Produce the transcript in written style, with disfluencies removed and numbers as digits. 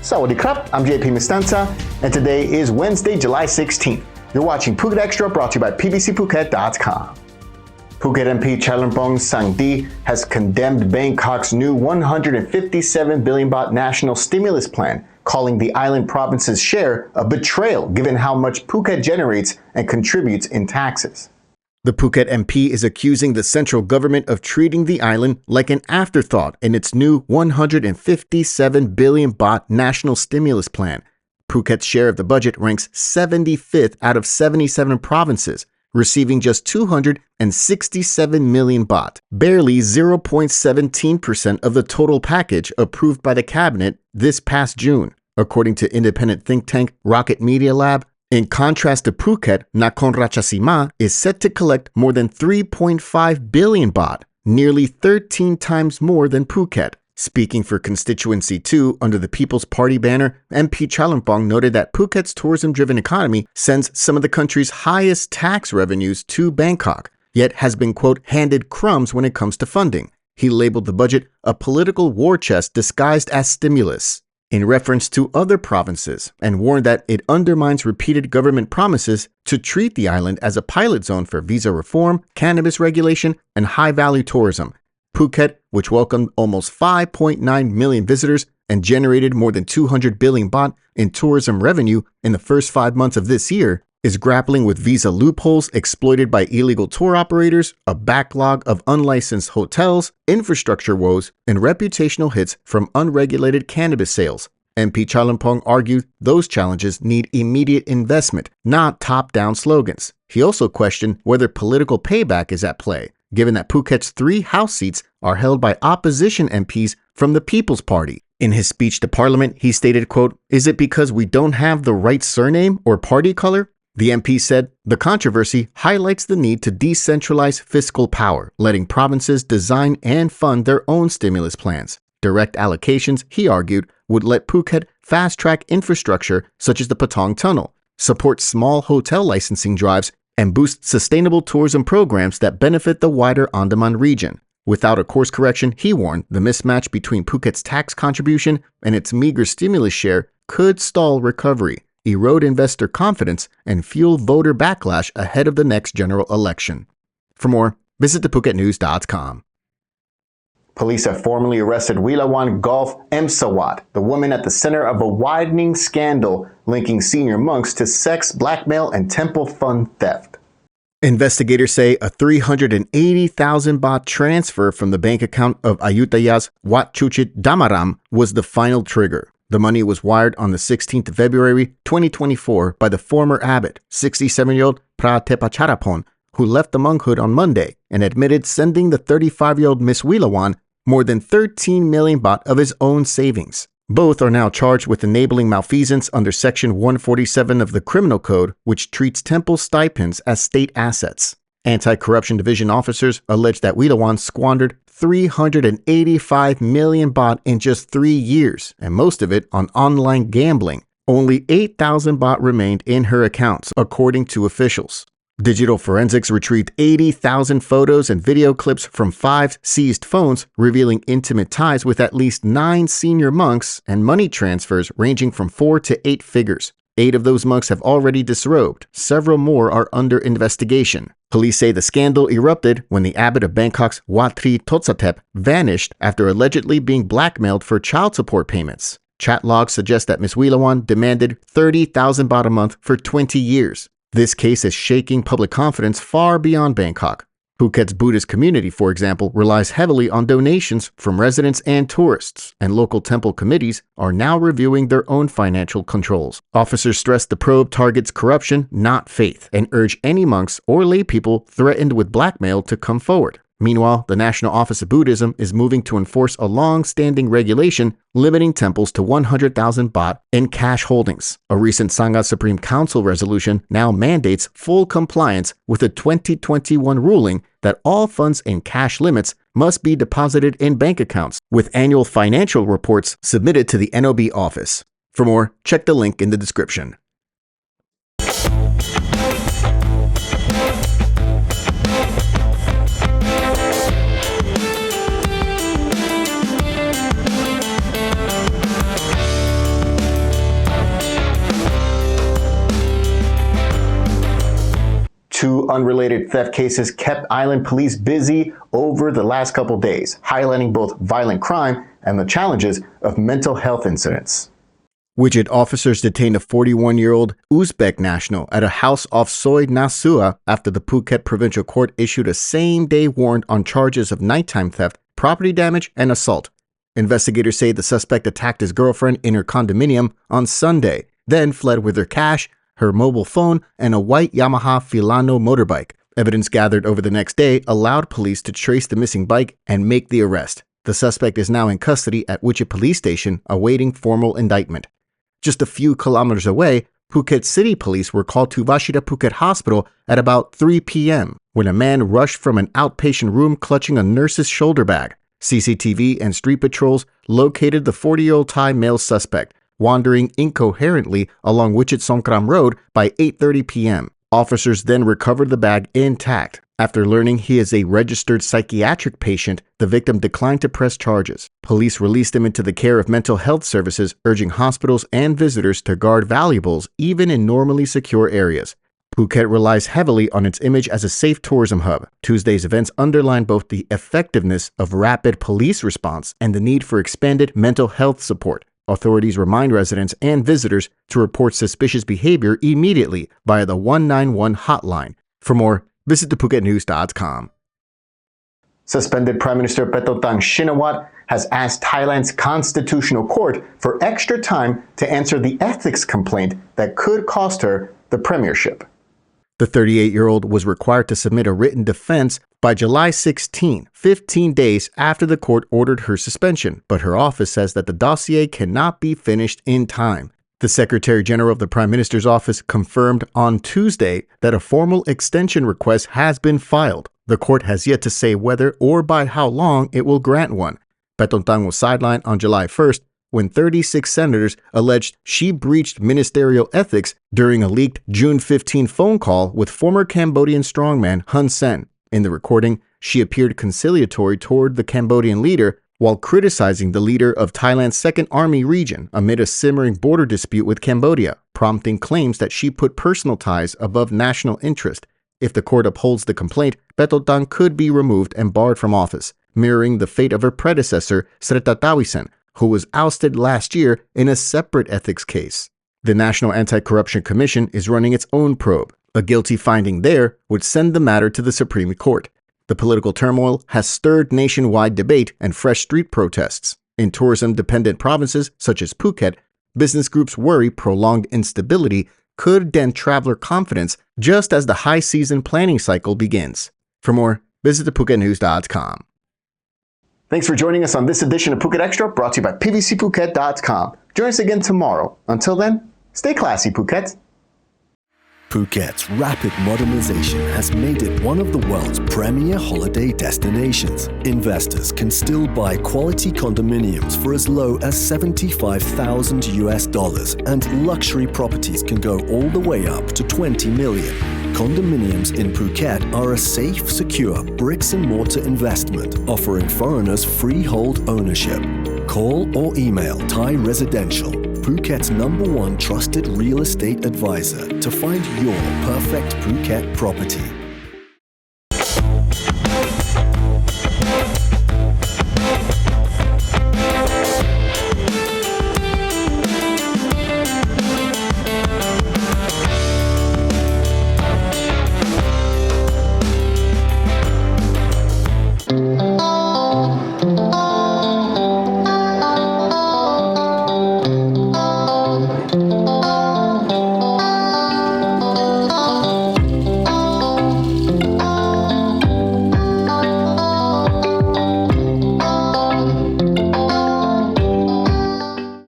Sawadee krap, I'm JP Mestanza, and today is Wednesday, July 16th. You're watching Phuket Extra, brought to you by pbcphuket.com. Phuket MP Chalermpong Sangdi has condemned Bangkok's new 157 billion baht national stimulus plan, calling the island province's share a betrayal given how much Phuket generates and contributes in taxes. The Phuket MP is accusing the central government of treating the island like an afterthought in its new 157 billion baht national stimulus plan. Phuket's share of the budget ranks 75th out of 77 provinces, receiving just 267 million baht, barely 0.17% of the total package approved by the cabinet this past June, according to independent think tank Rocket Media Lab. In contrast to Phuket, Nakhon Ratchasima is set to collect more than 3.5 billion baht, nearly 13 times more than Phuket. Speaking for Constituency 2 under the People's Party banner, MP Chalermpong noted that Phuket's tourism-driven economy sends some of the country's highest tax revenues to Bangkok, yet has been, quote, handed crumbs when it comes to funding. He labeled the budget a political war chest disguised as stimulus, in reference to other provinces, and warned that it undermines repeated government promises to treat the island as a pilot zone for visa reform, cannabis regulation, and high-value tourism. Phuket, which welcomed almost 5.9 million visitors and generated more than 200 billion baht in tourism revenue in the first 5 months of this year, is grappling with visa loopholes exploited by illegal tour operators, a backlog of unlicensed hotels, infrastructure woes, and reputational hits from unregulated cannabis sales. MP Chalermpong argued those challenges need immediate investment, not top-down slogans. He also questioned whether political payback is at play, given that Phuket's 3 House seats are held by opposition MPs from the People's Party. In his speech to Parliament, he stated, quote, "Is it because we don't have the right surname or party color?" The MP said the controversy highlights the need to decentralize fiscal power, letting provinces design and fund their own stimulus plans. Direct allocations, he argued, would let Phuket fast-track infrastructure such as the Patong Tunnel, support small hotel licensing drives, and boost sustainable tourism programs that benefit the wider Andaman region. Without a course correction, he warned the mismatch between Phuket's tax contribution and its meager stimulus share could stall recovery, erode investor confidence, and fuel voter backlash ahead of the next general election. For more, visit thephuketnews.com. Police have formally arrested Wilawan Gulf Emsawat, the woman at the center of a widening scandal linking senior monks to sex, blackmail, and temple fund theft. Investigators say a 380,000 baht transfer from the bank account of Ayutthaya's Wat Chuchit Damaram was the final trigger. The money was wired on the 16th of February 2024 by the former abbot, 67-year-old Pratepacharapon, who left the monkhood on Monday and admitted sending the 35-year-old Miss Wilawan more than 13 million baht of his own savings. Both are now charged with enabling malfeasance under Section 147 of the Criminal Code, which treats temple stipends as state assets. Anti-Corruption Division officers allege that Wilawan squandered 385 million baht in just 3 years, and most of it on online gambling. Only 8,000 baht remained in her accounts, according to officials. Digital forensics retrieved 80,000 photos and video clips from 5 seized phones, revealing intimate ties with at least 9 senior monks and money transfers ranging from 4 to 8 figures. 8 of those monks have already disrobed. Several more are under investigation. Police say the scandal erupted when the abbot of Bangkok's Wat Tri Totsatep vanished after allegedly being blackmailed for child support payments. Chat logs suggest that Ms. Wilawan demanded 30,000 baht a month for 20 years. This case is shaking public confidence far beyond Bangkok. Phuket's Buddhist community, for example, relies heavily on donations from residents and tourists, and local temple committees are now reviewing their own financial controls. Officers stress the probe targets corruption, not faith, and urge any monks or lay people threatened with blackmail to come forward. Meanwhile, the National Office of Buddhism is moving to enforce a long-standing regulation limiting temples to 100,000 baht in cash holdings. A recent Sangha Supreme Council resolution now mandates full compliance with a 2021 ruling that all funds in cash limits must be deposited in bank accounts, with annual financial reports submitted to the NOB office. For more, check the link in the description. Two unrelated theft cases kept island police busy over the last couple days, highlighting both violent crime and the challenges of mental health incidents. Widget officers detained a 41-year-old Uzbek national at a house off Soi Nasua after the Phuket Provincial Court issued a same-day warrant on charges of nighttime theft, property damage, and assault. Investigators say the suspect attacked his girlfriend in her condominium on Sunday, then fled with her cash, her mobile phone, and a white Yamaha Filano motorbike. Evidence gathered over the next day allowed police to trace the missing bike and make the arrest. The suspect is now in custody at Widget Police Station awaiting formal indictment. Just a few kilometers away, Phuket City Police were called to Vashida Phuket Hospital at about 3 p.m. when a man rushed from an outpatient room clutching a nurse's shoulder bag. CCTV and street patrols located the 40-year-old Thai male suspect, wandering incoherently along Widget Songkram Road by 8:30 p.m. Officers then recovered the bag intact. After learning he is a registered psychiatric patient, the victim declined to press charges. Police released him into the care of mental health services, urging hospitals and visitors to guard valuables even in normally secure areas. Phuket relies heavily on its image as a safe tourism hub. Tuesday's events underline both the effectiveness of rapid police response and the need for expanded mental health support. Authorities remind residents and visitors to report suspicious behavior immediately via the 191 hotline. For more, visit thephuket.com. Suspended Prime Minister Paetongtarn has asked Thailand's constitutional court for extra time to answer the ethics complaint that could cost her the premiership. The 38-year-old was required to submit a written defense by July 16, 15 days after the court ordered her suspension, but her office says that the dossier cannot be finished in time. The Secretary General of the Prime Minister's office confirmed on Tuesday that a formal extension request has been filed. The court has yet to say whether or by how long it will grant one. Paetongtarn was sidelined on July 1st when 36 senators alleged she breached ministerial ethics during a leaked June 15 phone call with former Cambodian strongman Hun Sen. In the recording, she appeared conciliatory toward the Cambodian leader while criticizing the leader of Thailand's Second Army region amid a simmering border dispute with Cambodia, prompting claims that she put personal ties above national interest. If the court upholds the complaint, Paetongtarn could be removed and barred from office, mirroring the fate of her predecessor, Srettatawisin, who was ousted last year in a separate ethics case. The National Anti-Corruption Commission is running its own probe. A guilty finding there would send the matter to the Supreme Court. The political turmoil has stirred nationwide debate and fresh street protests. In tourism-dependent provinces such as Phuket, business groups worry prolonged instability could dent traveler confidence just as the high season planning cycle begins. For more, visit thephuket.com. Thanks for joining us on this edition of Phuket Extra, brought to you by pbcphuket.com. Join us again tomorrow. Until then, stay classy, Phuket. Phuket's rapid modernization has made it one of the world's premier holiday destinations. Investors can still buy quality condominiums for as low as $75,000, and luxury properties can go all the way up to $20 million. Condominiums in Phuket are a safe, secure bricks-and-mortar investment, offering foreigners freehold ownership. Call or email Thai Residential, Phuket's #1 trusted real estate advisor, to find your perfect Phuket property.